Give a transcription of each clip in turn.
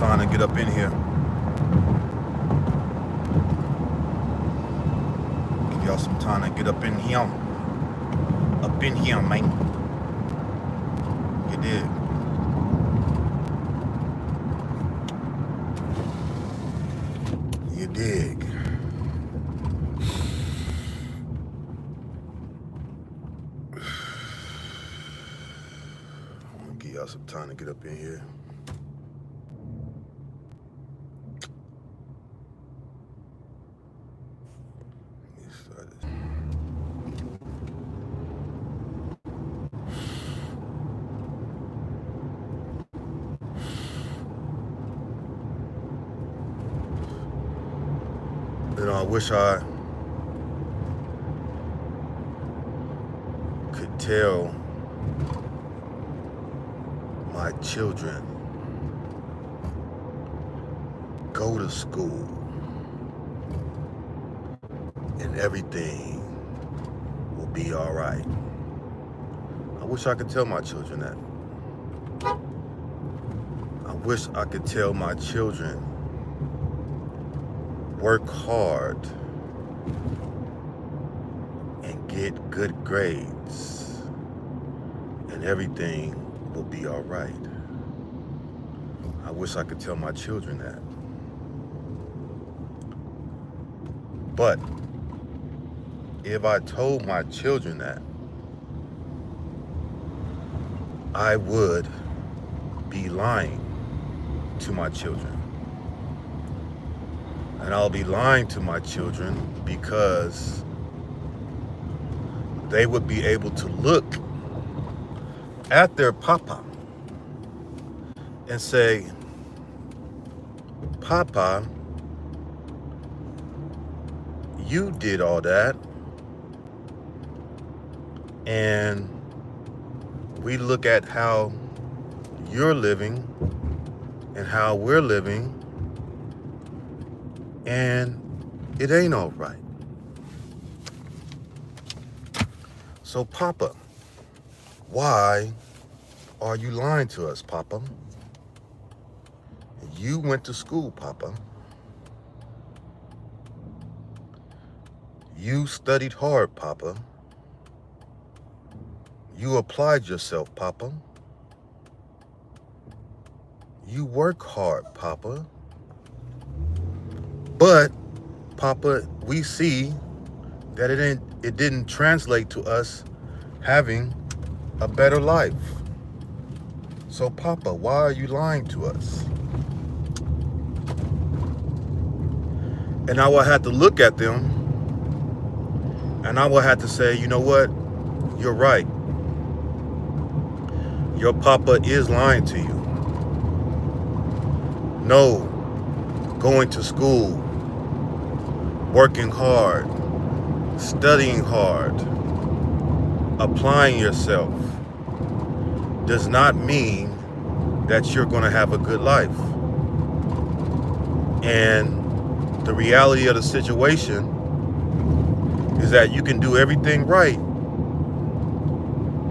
time to get up in here. Give y'all some time to get up in here. Up in here, man. You did. You dig. I'm gonna give y'all some time to get up in here. You know, I wish I could tell my children, go to school and everything will be all right. I wish I could tell my children that. I wish I could tell my children, work hard and get good grades and everything will be all right. I wish I could tell my children that. But if I told my children that, I would be lying to my children. And I'll be lying to my children because they would be able to look at their papa and say, Papa, you did all that, and we look at how you're living and how we're living, and it ain't all right. So, Papa, why are you lying to us, Papa? You went to school, Papa. You studied hard, Papa. You applied yourself, Papa. You work hard, Papa. But, Papa, we see that it didn't translate to us having a better life. So, Papa, why are you lying to us? And I will have to look at them and I will have to say, you know what? You're right. Your papa is lying to you. No, going to school, working hard, studying hard, applying yourself does not mean that you're going to have a good life. And the reality of the situation is that you can do everything right.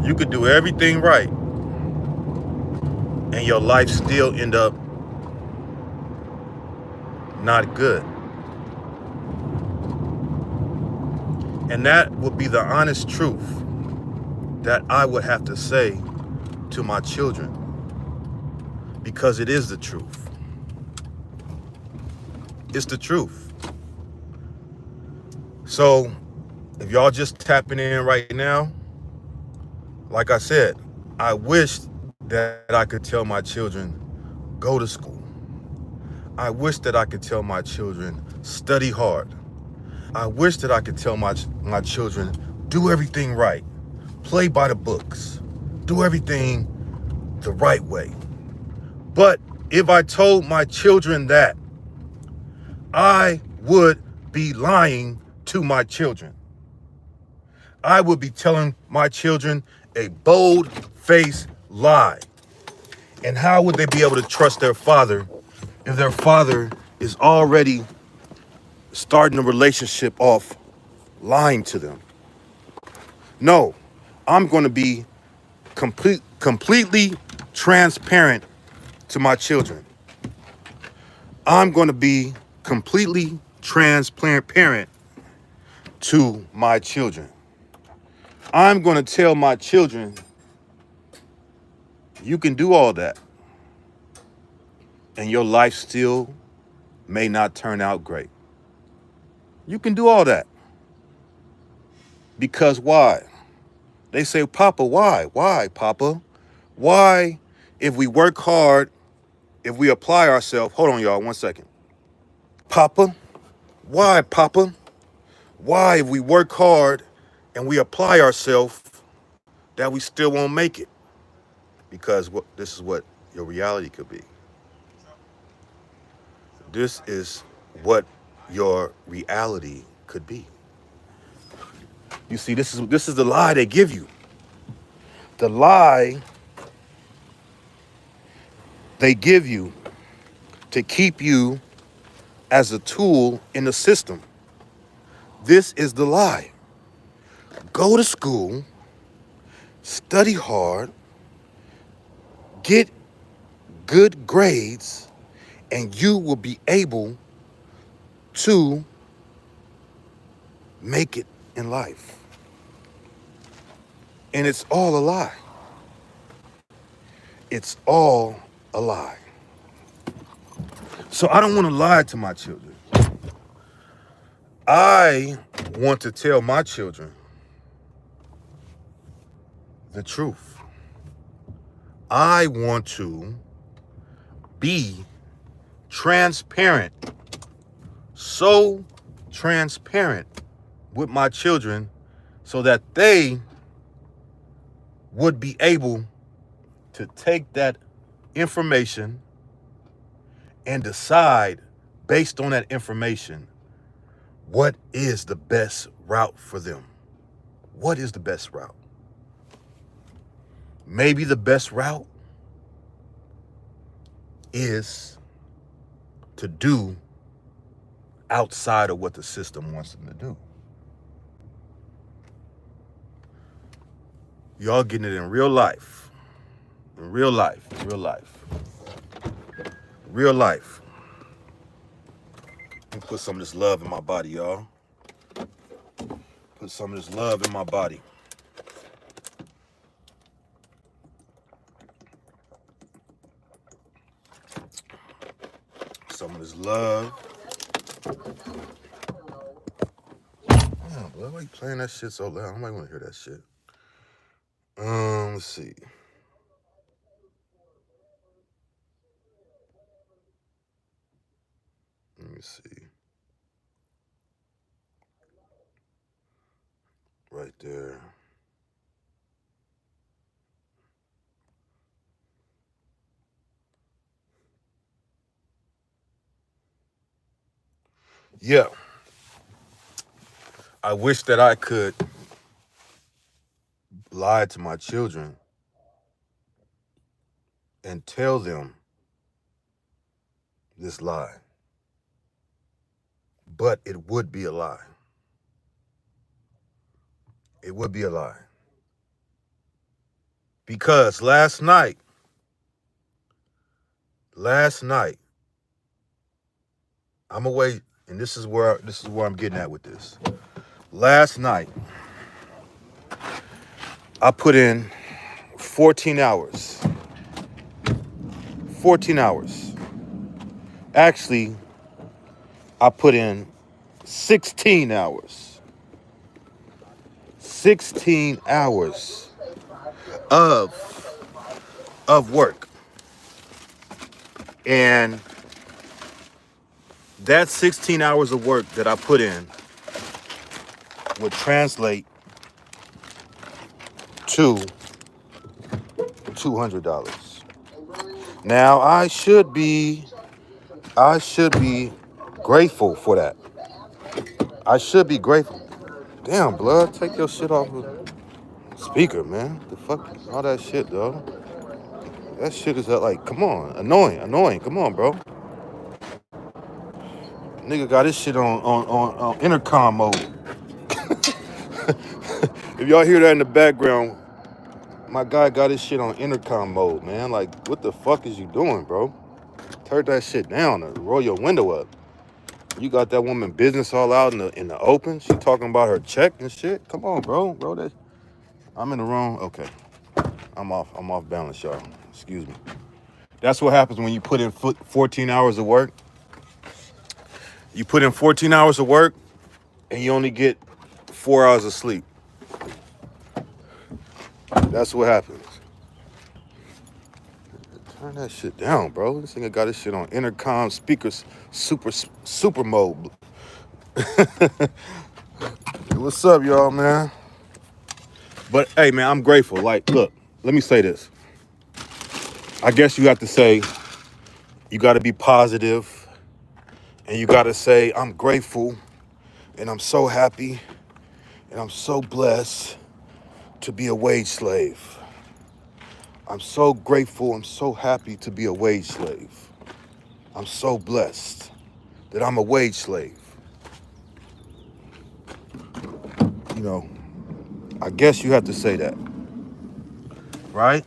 You could do everything right, and your life still end up not good. And that would be the honest truth that I would have to say to my children, because it is the truth. It's the truth. So if y'all just tapping in right now, like I said, I wish that I could tell my children, go to school. I wish that I could tell my children, study hard. I wish that I could tell my children, do everything right. Play by the books. Do everything the right way. But if I told my children that, I would be lying to my children. I would be telling my children a bold-faced lie. And how would they be able to trust their father if their father is already starting a relationship off lying to them? No, I'm going to be completely transparent to my children. I'm going to be completely transparent to my children. I'm going to tell my children, you can do all that, and your life still may not turn out great. You can do all that. Because why? They say, Papa, why? Why, Papa? Why, if we work hard, if we apply ourselves, hold on, y'all, 1 second. Papa, why, Papa? Why, if we work hard and we apply ourselves, that we still won't make it? Because this is what your reality could be. This is what your reality could be. You see, this is the lie they give you. The lie they give you to keep you as a tool in the system. This is the lie. Go to school, study hard, get good grades, and you will be able to make it in life. And it's all a lie. It's all a lie. So I don't want to lie to my children. I want to tell my children the truth. I want to be transparent, so transparent with my children so that they would be able to take that information and decide based on that information what is the best route for them. What is the best route? Maybe the best route is to do outside of what the system wants them to do. Y'all getting it in real life. In real life. Real life. Real life. Let me put some of this love in my body, y'all. Put some of this love in my body. Some of this love. Damn, boy, why you playing that shit so loud? I might want to hear that shit. Let's see. Let me see. Right there. Yeah. I wish that I could lie to my children and tell them this lie. But it would be a lie. It would be a lie. Because last night, I'm away, and this is where I'm getting at with this. Last night, I put in 14 hours. 14 hours. Actually, I put in 16 hours. 16 hours of work. And that 16 hours of work that I put in would translate to $200. Now I should be grateful for that. I should be grateful. Damn, blood, take your shit off the speaker, man. The fuck, all that shit, though. That shit is like, come on, annoying. Come on, bro. Nigga got his shit on intercom mode. If y'all hear that in the background, my guy got his shit on intercom mode, man. Like, what the fuck is you doing, bro? Turn that shit down and roll your window up. You got that woman business all out in the open. She talking about her check and shit. Come on, bro. Bro, that I'm in the wrong. Okay. I'm off balance, y'all. Excuse me. That's what happens when you put in 14 hours of work. You put in 14 hours of work and you only get 4 hours of sleep. That's what happens. Turn that shit down, bro. This nigga got this shit on intercom speakers, super mode. What's up, y'all, man? But hey, man, I'm grateful. Like, look, let me say this. I guess you have to say, you got to be positive, and you got to say, I'm grateful, and I'm so happy, and I'm so blessed to be a wage slave. I'm so grateful. I'm so happy to be a wage slave. I'm so blessed that I'm a wage slave. You know, I guess you have to say that, right?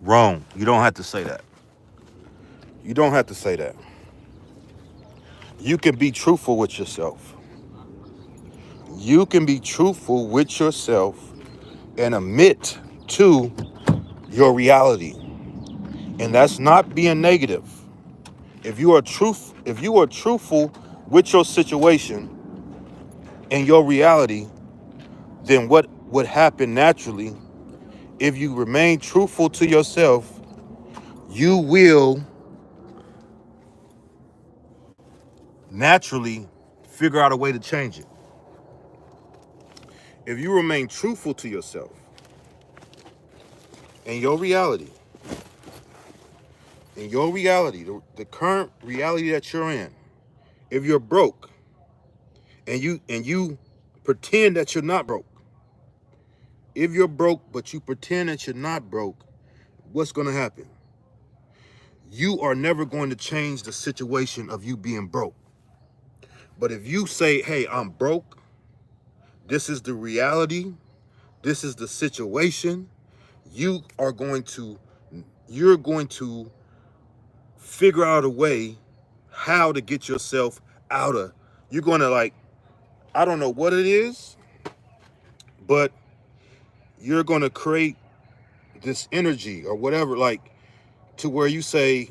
Wrong. You don't have to say that. You don't have to say that. You can be truthful with yourself. You can be truthful with yourself and admit to your reality. And that's not being negative. If you are truthful with your situation and your reality, then what would happen naturally, if you remain truthful to yourself, you will naturally figure out a way to change it. If you remain truthful to yourself and your reality, the current reality that you're in, if you're broke and you pretend that you're not broke, if you're broke but you pretend that you're not broke, what's going to happen? You are never going to change the situation of you being broke. But if you say, hey, I'm broke, this is the reality, this is the situation, you're going to figure out a way how to get yourself out of. You're going to, like, I don't know what it is, but you're going to create this energy or whatever, like, to where you say,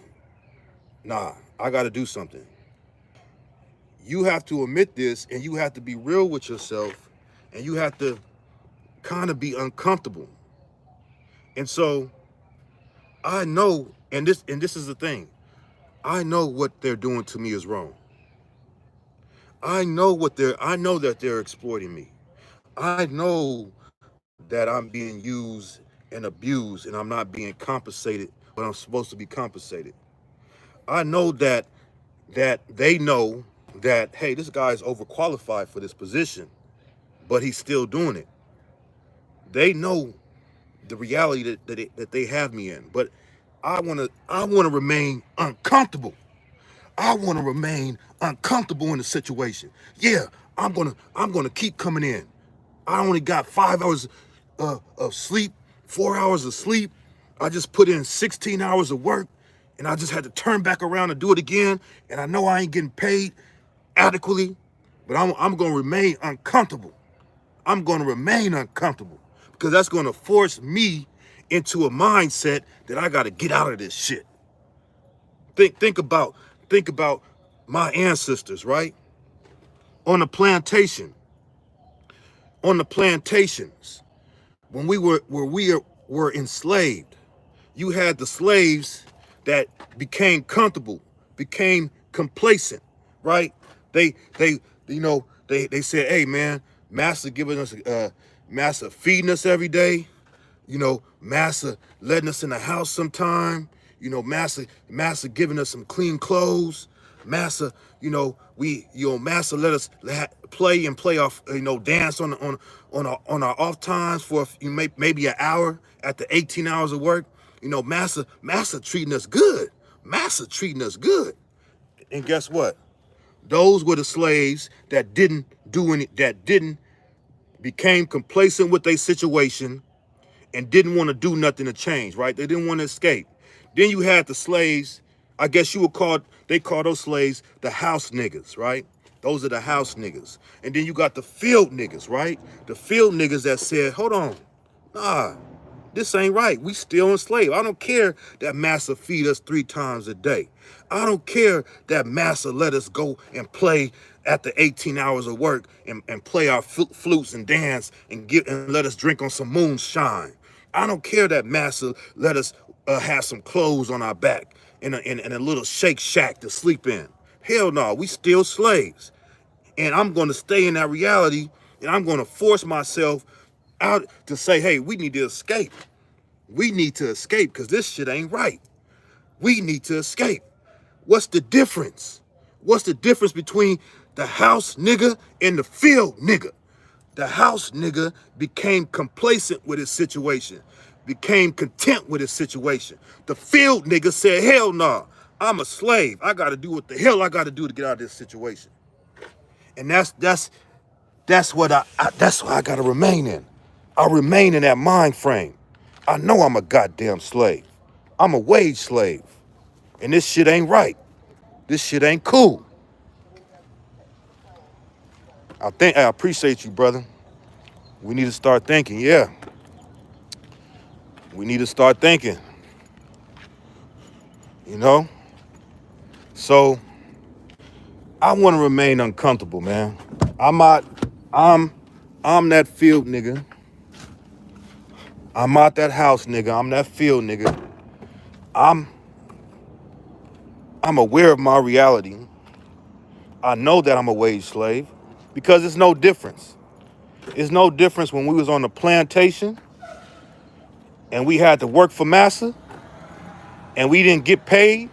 nah, I got to do something. You have to admit this, and you have to be real with yourself, and you have to kind of be uncomfortable. And so I know, and this is the thing, I know what they're doing to me is wrong. I know that they're exploiting me. I know that I'm being used and abused, and I'm not being compensated, but I'm supposed to be compensated. I know that they know that, hey, this guy's overqualified for this position, but he's still doing it. They know the reality that they have me in, but I want to remain uncomfortable. I want to remain uncomfortable in the situation. Yeah, I'm gonna keep coming in. I only got 5 hours of sleep, 4 hours of sleep. I just put in 16 hours of work, and I just had to turn back around and do it again. And I know I ain't getting paid adequately, but I'm gonna remain uncomfortable. I'm gonna remain uncomfortable because that's gonna force me into a mindset that I gotta get out of this shit. Think about my ancestors, right? On the plantation, on the plantations, when we were enslaved, you had the slaves that became comfortable, became complacent, right? They they said, hey man, master giving us master feeding us every day, master letting us in the house sometime, master giving us some clean clothes, master, master let us play off, dance on our off times for maybe an hour after 18 hours of work. Master treating us good. Master treating us good. And guess what? Those were the slaves that didn't became complacent with their situation and didn't want to do nothing to change, right? They didn't want to escape. Then you had the slaves I guess you would call, they call those slaves the house niggas, right? Those are the house niggas. And then you got the field niggas, right? The field niggas that said, hold on, nah, this ain't right. We still enslaved. I don't care that massa feed us 3 times a day. I don't care that massa let us go and play after 18 hours of work and play our flutes and dance and let us drink on some moonshine. I don't care that massa let us have some clothes on our back in a little shake shack to sleep in. Hell no, we still slaves. And I'm going to stay in that reality, and I'm going to force myself out to say, hey, we need to escape. We need to escape because this shit ain't right. We need to escape. What's the difference? What's the difference between the house nigga and the field nigga? The house nigga became complacent with his situation, became content with his situation. The field nigga said, hell no, I'm a slave. I got to do what the hell I got to do to get out of this situation. And that's what that's what I got to remain in. I remain in that mind frame. I know I'm a goddamn slave. I'm a wage slave. And this shit ain't right. This shit ain't cool. I appreciate you, brother. We need to start thinking, yeah. We need to start thinking. You know? So I want to remain uncomfortable, man. I'm that field nigga. I'm out that house nigga. I'm that field nigga. I'm aware of my reality. I know that I'm a wage slave because it's no difference. It's no difference when we was on the plantation and we had to work for massa and we didn't get paid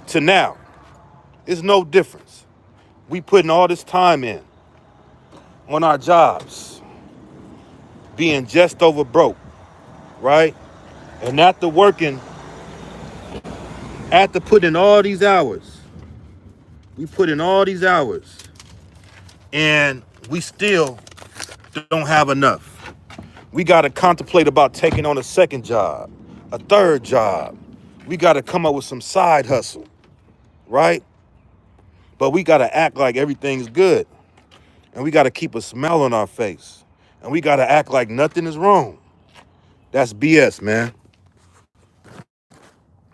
to now. It's no difference. We putting all this time in on our jobs, being just over broke, right? And after putting in all these hours, we put in all these hours and we still don't have enough. We got to contemplate about taking on a second job, a third job. We got to come up with some side hustle, right? But we got to act like everything's good. And we got to keep a smile on our face. And we got to act like nothing is wrong. That's BS, man.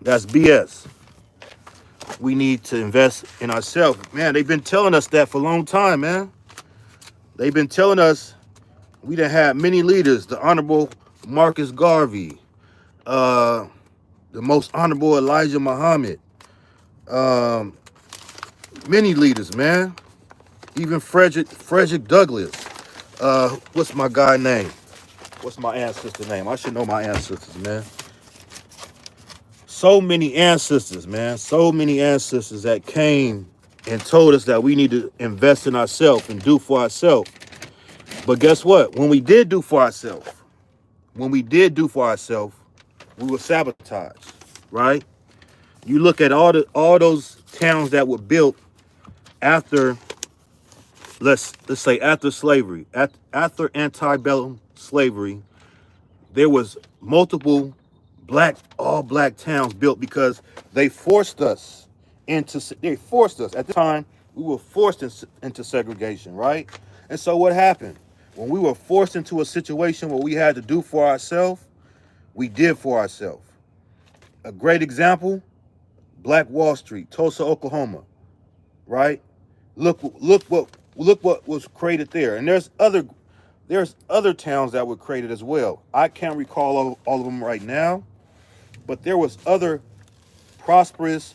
That's BS. We need to invest in ourselves. Man, they've been telling us that for a long time, man. They've been telling us. We done had many leaders, the Honorable Marcus Garvey, the most Honorable Elijah Muhammad, many leaders, man. Even Frederick Douglass. What's my guy name? What's my ancestor name? I should know my ancestors, man. So many ancestors, man. So many ancestors that came and told us that we need to invest in ourselves and do for ourselves. But guess what? When we did do for ourselves, we were sabotaged, right? You look at all those towns that were built after, let's say after slavery, after antebellum slavery, there was multiple all black towns built because they forced us at the time, we were forced into segregation, right? And so what happened? When we were forced into a situation where we had to do for ourselves, we did for ourselves. A great example, Black Wall Street, Tulsa, Oklahoma, right? Look what was created there. And there's other towns that were created as well. I can't recall all of them right now, but there was other prosperous,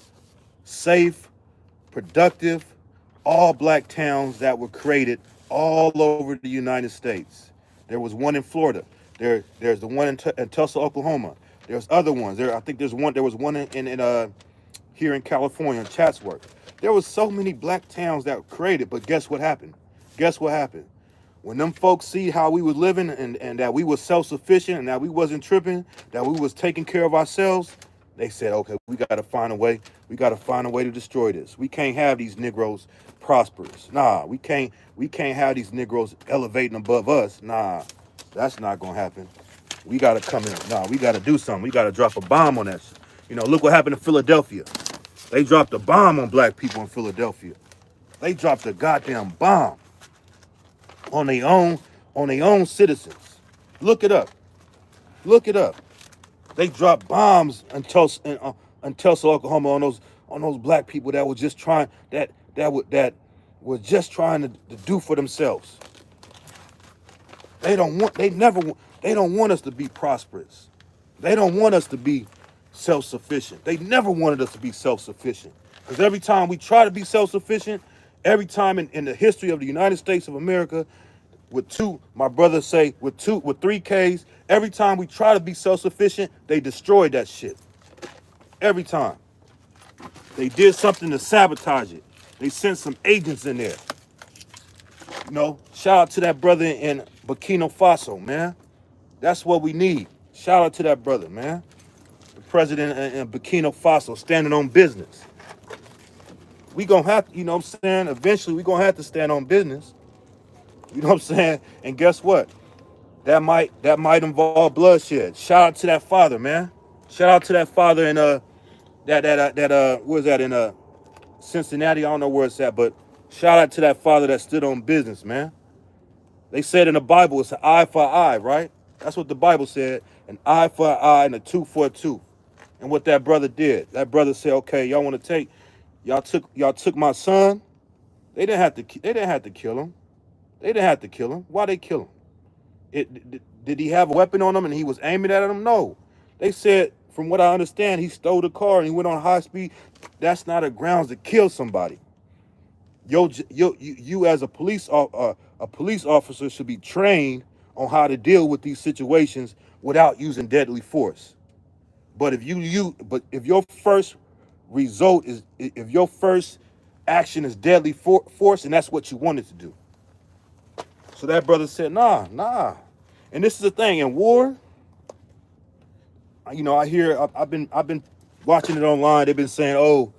safe, productive, all black towns that were created all over the United States. There was one in Florida. There's the one in Tulsa, Oklahoma. There's other ones. I think there was one in here in California, in Chatsworth. There was so many black towns that were created, but guess what happened? When them folks see how we was living and that we was self-sufficient and that we wasn't tripping, that we was taking care of ourselves, they said, okay, we got to find a way. We got to find a way to destroy this. We can't have these Negroes prosperous. Nah, we can't have these Negroes elevating above us. Nah, that's not going to happen. We got to come in. Nah, we got to do something. We got to drop a bomb on that shit. You know, look what happened in Philadelphia. They dropped a bomb on black people in Philadelphia. They dropped a goddamn bomb on their own citizens. Look it up. Look it up. They dropped bombs in Tulsa, Oklahoma, on those black people that were just trying that were just trying to do for themselves. They don't want us to be prosperous. They don't want us to be self-sufficient. They never wanted us to be self-sufficient. Because every time we try to be self-sufficient, every time in the history of the United States of America, my brothers say, with 3Ks, every time we try to be self-sufficient, they destroyed that shit. Every time. They did something to sabotage it. They sent some agents in there. Shout out to that brother in Burkina Faso, man. That's what we need. Shout out to that brother, man. The president in Burkina Faso standing on business. We gonna have to, what I'm saying? Eventually we gonna have to stand on business. You know what I'm saying? And guess what? That might involve bloodshed. Shout out to that father, man. Shout out to that father in where's that in Cincinnati? I don't know where it's at, but shout out to that father that stood on business, man. They said in the Bible it's an eye for an eye, right? That's what the Bible said. An eye for an eye and a tooth for a tooth. And what that brother did, that brother said, okay, y'all want to take, y'all took my son. They didn't have to kill him. They didn't have to kill him. Why they kill him? Did he have a weapon on him and he was aiming at him? No. They said, from what I understand, he stole the car and he went on high speed. That's not a grounds to kill somebody. You as a police officer should be trained on how to deal with these situations without using deadly force. But if your first result is, if your first action is deadly force, and that's what you wanted to do. So that brother said, nah. And this is the thing, in war, I hear, I've been watching it online. They've been saying, oh,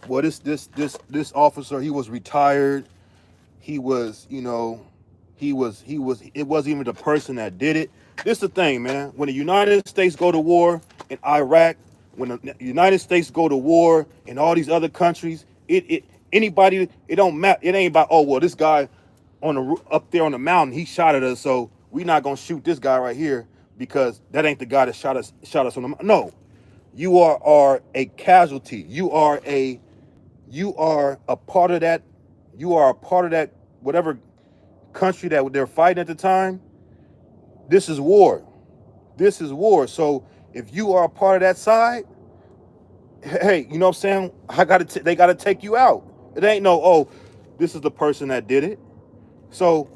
well, this officer, he was retired. He was, it wasn't even the person that did it. This is the thing, man. When the United States go to war in Iraq, when the United States go to war in all these other countries, anybody, it don't matter. It ain't about, oh, well, this guy up there on the mountain, he shot at us, so we're not gonna shoot this guy right here because that ain't the guy that shot us on the mountain. No, you are a casualty. You are a part of that. You are a part of that whatever country that they're fighting at the time. This is war. This is war. So if you are a part of that side, hey, you know what I'm saying? They gotta take you out. It ain't no, oh, this is the person that did it. So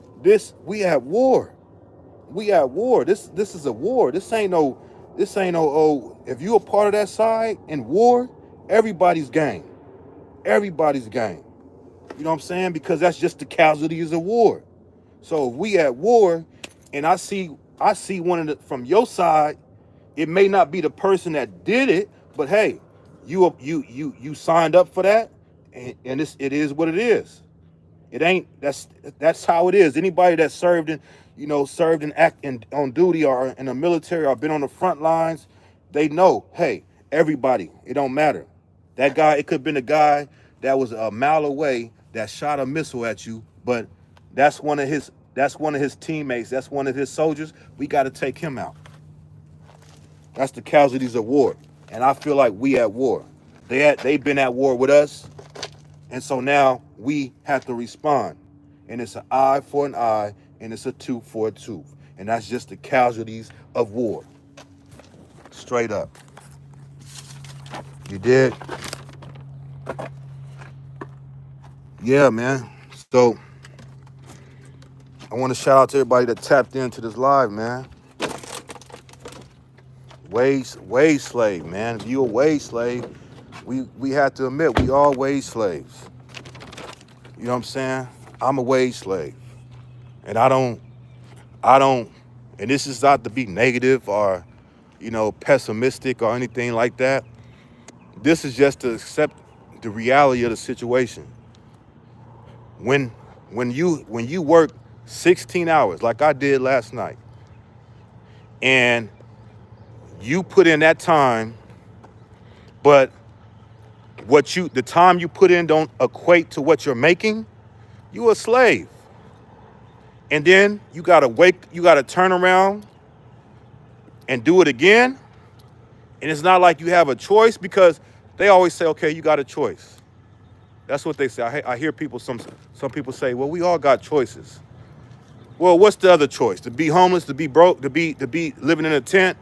we at war. We at war. This is a war. This ain't no, oh, if you a part of that side in war, everybody's game. Everybody's game. You know what I'm saying? Because that's just the casualties of war. So if we at war and I see one from your side, it may not be the person that did it, but hey, you signed up for that, and it is what it is. It ain't, that's how it is. Anybody that served on duty or in the military or been on the front lines, they know, hey, everybody, it don't matter. That guy, it could have been a guy that was a mile away that shot a missile at you, but that's one of his teammates, that's one of his soldiers. We got to take him out. That's the casualties of war. And I feel like we at war. They've been at war with us. And so now we have to respond. And it's an eye for an eye, and it's a tooth for a tooth. And that's just the casualties of war. Straight up. You did? Yeah, man. So I want to shout out to everybody that tapped into this live, man. Wage slave, man. If you a wage slave, we have to admit we all wage slaves. You know what I'm saying? I'm a wage slave. And I don't, and this is not to be negative or, pessimistic or anything like that. This is just to accept the reality of the situation. When you work 16 hours like I did last night, and you put in that time, but the time you put in don't equate to what you're making, you a slave. And then you gotta turn around and do it again. And it's not like you have a choice, because they always say, okay, you got a choice. That's what they say. I hear people, some people say, well, we all got choices. Well, what's the other choice? To be homeless, to be broke, to be living in a tent?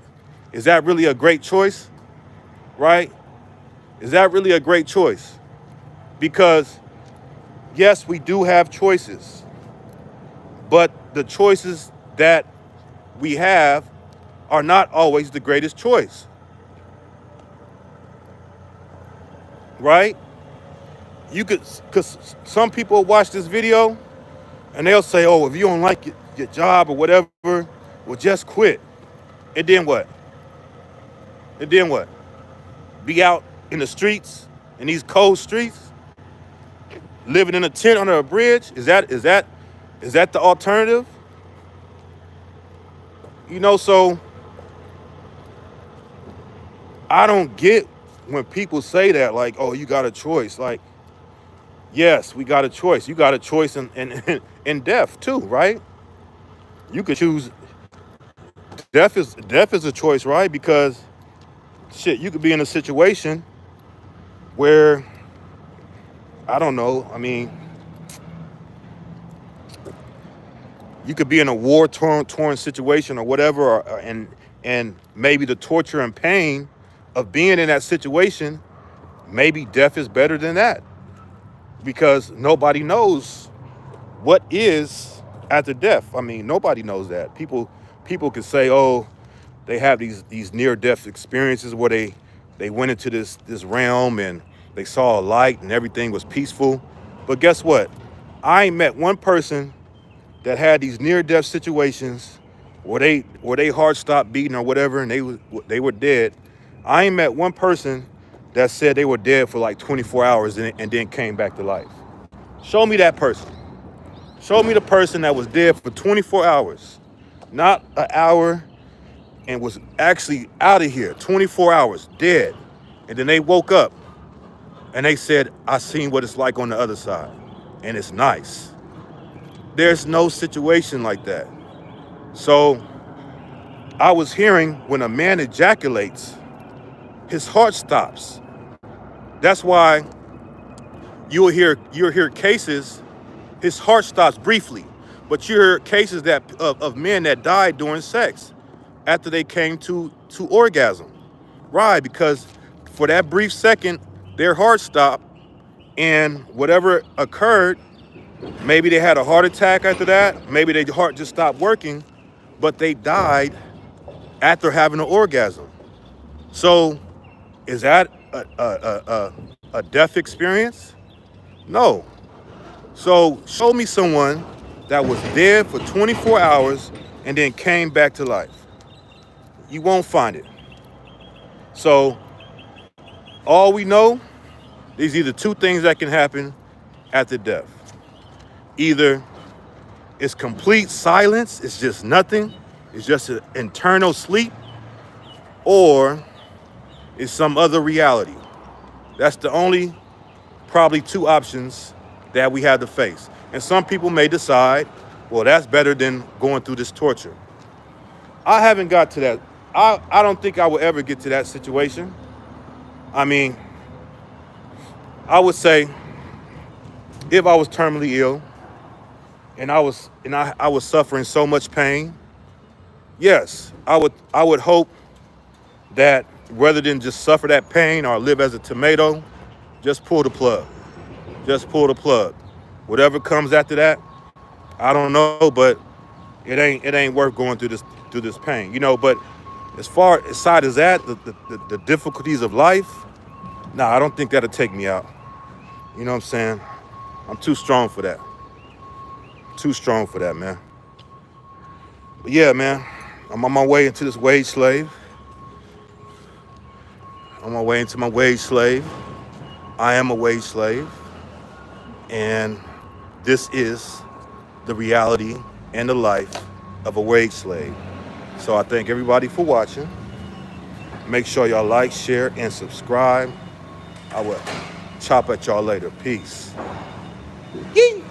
Is that really a great choice? Right? Is that really a great choice? Because yes, we do have choices, but the choices that we have are not always the greatest choice. Right? Because some people watch this video and they'll say, oh, if you don't like your job or whatever, well, just quit. And then what? And then what? Be out in the streets, in these cold streets, living in a tent under a bridge? Is that the alternative? So I don't get when people say that, like, oh, you got a choice. Like, yes, we got a choice. You got a choice in death too, right? You could choose. Death is a choice, right? Because shit, you could be in a situation where, I don't know, I mean, you could be in a war-torn situation or whatever, and maybe the torture and pain of being in that situation, maybe death is better than that, because nobody knows what is after death. I mean, nobody knows that. People can say, oh, they have these near-death experiences where they went into this realm and they saw a light and everything was peaceful. But guess what? I ain't met one person that had these near-death situations where they heart stopped beating or whatever and they were dead. I ain't met one person that said they were dead for like 24 hours and then came back to life. Show me that person. Show me the person that was dead for 24 hours, not an hour, and was actually out of here, 24 hours, dead. And then they woke up and they said, I seen what it's like on the other side, and it's nice. There's no situation like that. So I was hearing when a man ejaculates, his heart stops. That's why you'll hear cases, his heart stops briefly, but you hear cases of men that died during sex after they came to orgasm. Why? Because for that brief second, their heart stopped, and whatever occurred, maybe they had a heart attack after that, maybe their heart just stopped working, but they died after having an orgasm. So is that a death experience? No. So show me someone that was dead for 24 hours and then came back to life. You won't find it. So all we know, there's either two things that can happen after death. Either it's complete silence, it's just nothing, it's just an internal sleep, or it's some other reality. That's the only probably two options that we have to face. And some people may decide, well, that's better than going through this torture. I haven't got to that. I don't think I will ever get to that situation. I mean, I would say if I was terminally ill and I was suffering so much pain, yes, I would hope that rather than just suffer that pain or live as a tomato, just pull the plug. Just pull the plug. Whatever comes after that, I don't know, but it ain't worth going through this pain, But as far aside as that, the difficulties of life, nah, I don't think that'll take me out. You know what I'm saying? I'm too strong for that. Too strong for that, man. But yeah, man, I'm on my way into this wage slave. On my way into my wage slave. I am a wage slave. And this is the reality and the life of a wage slave. So I thank everybody for watching. Make sure y'all like, share, and subscribe. I will. chop at y'all later. Peace. Yee.